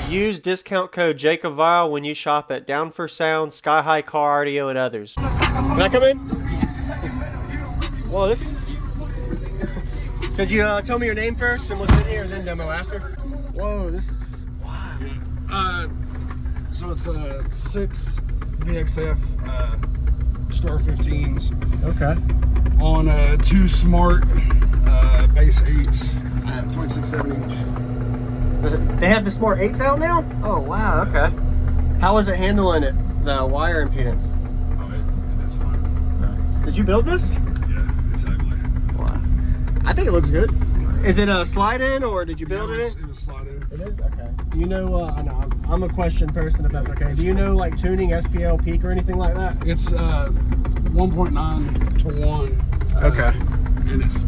Use discount code JacobViral when you shop at Down for Sound, Sky High Car Audio, and others. Can I come in? Well, this is... Could you tell me your name first and what's in here, and then demo after? Whoa, this is... Wow. So it's 6 VXF Star 15s. Okay. On 2 smart base 8s at 0.67 inch. They have the Smart 8s out now? Oh, wow, okay. How is it handling it, the wire impedance? Oh, it is fine. Nice. Did you build this? Yeah, it's ugly. Wow. I think it looks good. Is it a slide-in, or did you build it? It was slide-in. It is? Okay. Do you know, I know, I'm a question person if that's okay. Do you know, like, tuning, SPL, peak, or anything like that? It's 1.9 to 1. Okay. And it's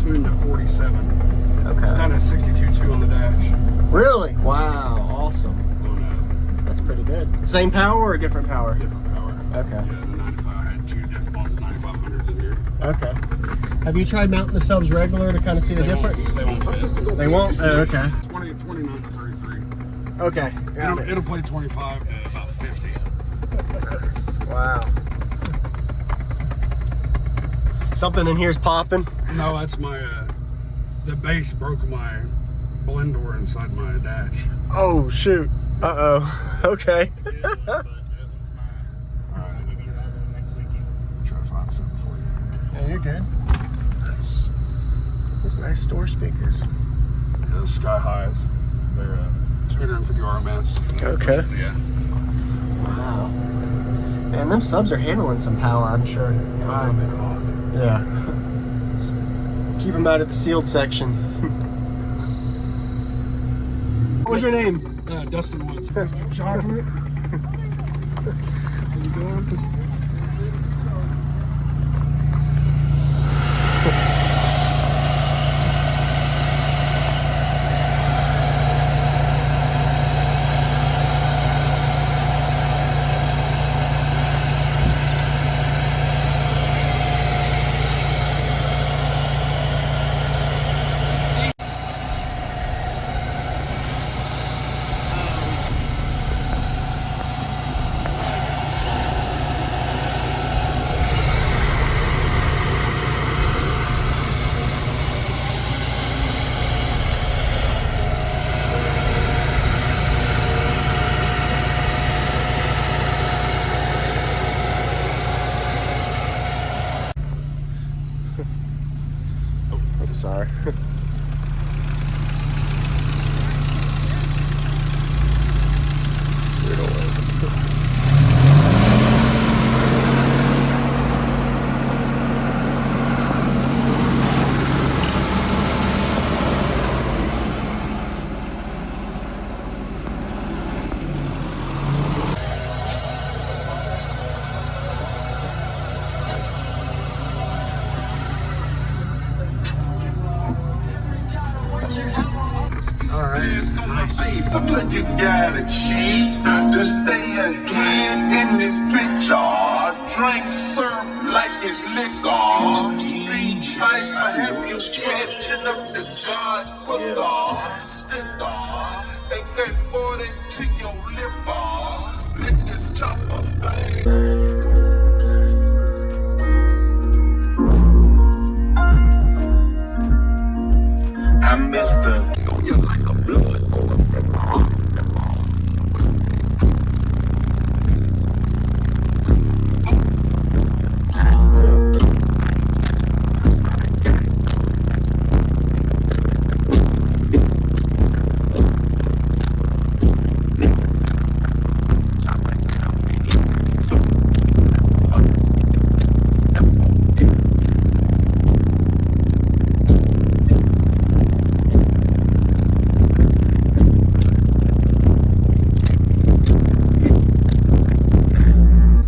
tuned to 47. Okay. It's done at 62.2 on the dash. Really? Wow, awesome. On That's pretty good. Same power or different power? different power. Okay. Yeah, the 95. I had 2 diff bombs, 9500s in here. Okay. Have you tried mounting the subs regular to kind of see the difference? They won't fit. They won't? Oh, okay. 29 to 33. Okay. It'll play 25 to about 50. Wow. Something in here's popping. No, that's my, the base broke my blend door inside my dash. Oh, shoot. Uh-oh. Okay. Alright. Try to find something for you. Yeah, you're good. Nice. Those nice store speakers. Yeah, those Sky Highs. They're 250 RMS. Okay. Yeah. Wow. Man, them subs are handling some power, I'm sure. Wow. Yeah. Keep them out of the sealed section. What was your name? Dustin Woods. Mr. Chocolate. How you doing? I'm sorry. Something you gotta cheat to stay ahead in this picture. Drink serve like it's liquor. Street fight, I have you stretching up the God quicker. Sticker, they get 40 to your liver. Let the chopper bang. I miss the on you like a blood.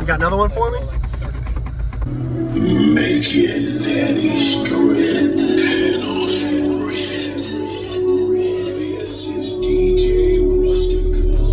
Got another one for me? Make it daddy strength. This is DJ Rusticus.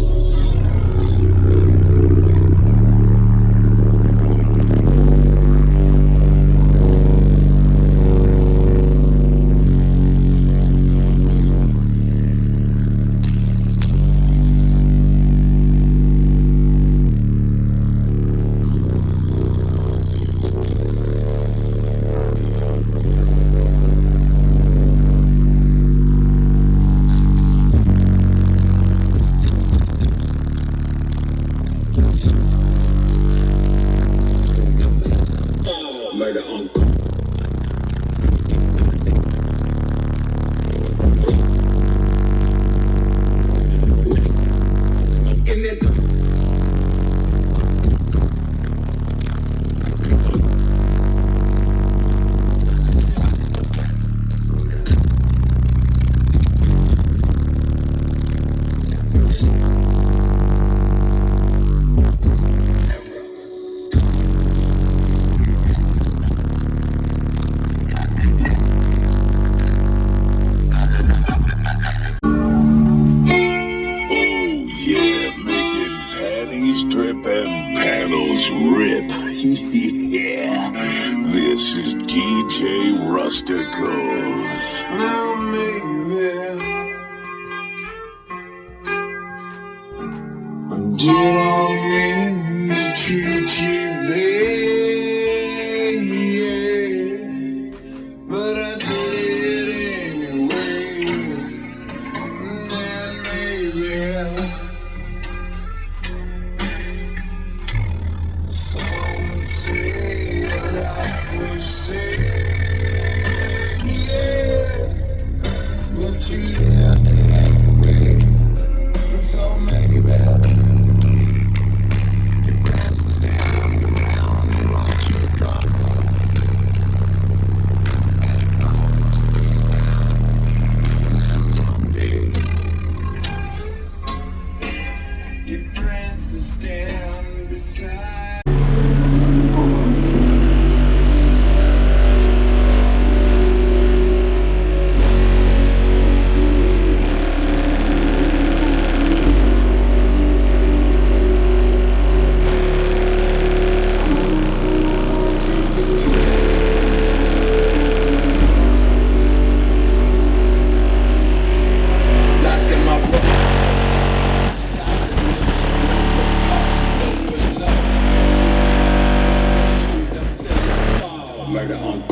is Rip. Yeah, this is DJ Rusticos. Now maybe I did all mean to treat you bad, but I did it anyway. Now maybe some say what I would say, yeah, but you left it anyway. So maybe your friends will stand around and watch you drop. And then someday your friends will stand beside. Murder on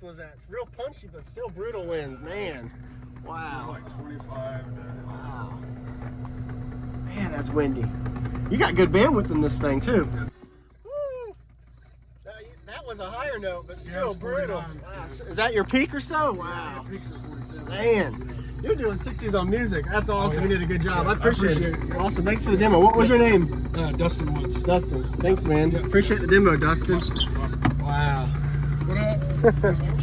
was that? It's real punchy, but still brutal winds, man. Wow. It was like 25. Wow. Man, that's windy. You got good bandwidth in this thing, too. Woo! That was a higher note, but still brutal. Wow. Is that your peak or so? Wow. Yeah, peak's at 47. Man, you're doing 60s on music. That's awesome. You did a good job. Yeah, I appreciate it. Awesome. Thanks for the demo. What was your name? Dustin Woods. Dustin. Thanks, man. Appreciate the demo, Dustin. Wow. What up?